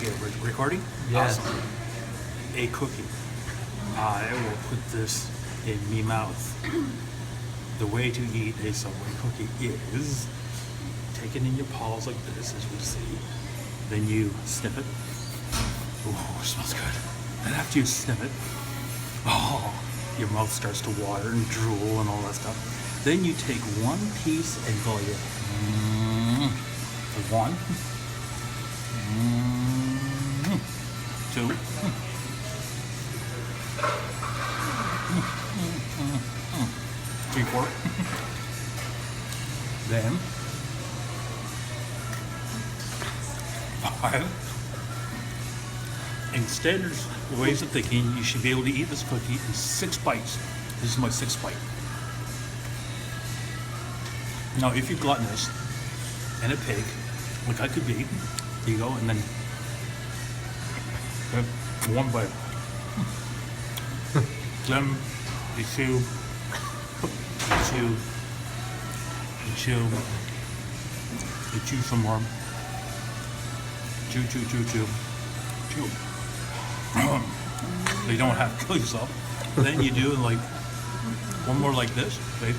Okay, recording? Yes. Awesome. A cookie. I will put this in me mouth. The way to eat a Subway cookie is take it in your paws like this, as we see. Then you snip it. Ooh, it smells good. And after you snip it, oh, your mouth starts to water and drool and all that stuff. Then you take one piece and go like this. One. Two. 3, 4. Then 5. In standard ways of thinking, you should be able to eat this cookie in 6 bites. This is my 6th bite. Now, if you're gluttonous and a pig, like I could be, there you go, and then 1 bite. Then you chew, you chew some more. Chew. So you don't have to kill yourself. Then you do like one more like this, right?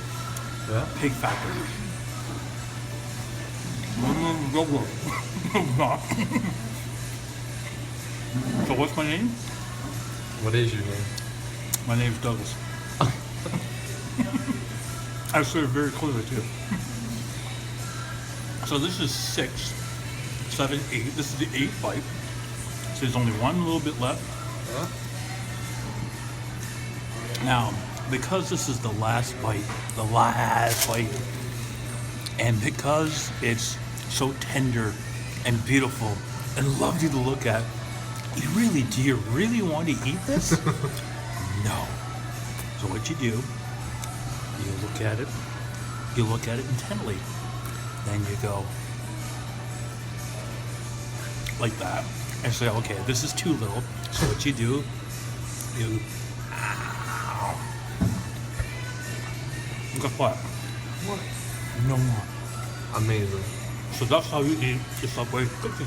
Yeah. Pig factory. So what's my name? What is your name? My name's Douglas. I said it very clearly too. So this is 6, 7, 8. This is the 8th bite. So there's only one little bit left. Yeah. Now, because this is the last bite, and because it's so tender and beautiful and lovely to look at, do you really want to eat this? No. So what you do, you look at it intently. Then you go like that and say, okay, this is too little. So what you do, you guess what? What? No more. Amazing. So that's how you eat the Subway cookie.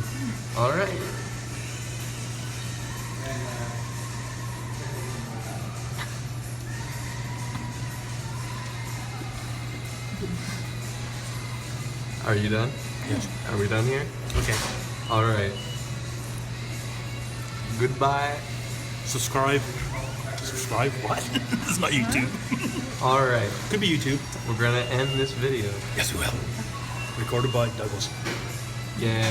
All right. Are you done? Yes. Are we done here? Okay. All right. Goodbye. Subscribe. Subscribe? What? This is not YouTube. All right. Could be YouTube. We're gonna end this video. Yes, we will. Recorded by Douglas. Yay.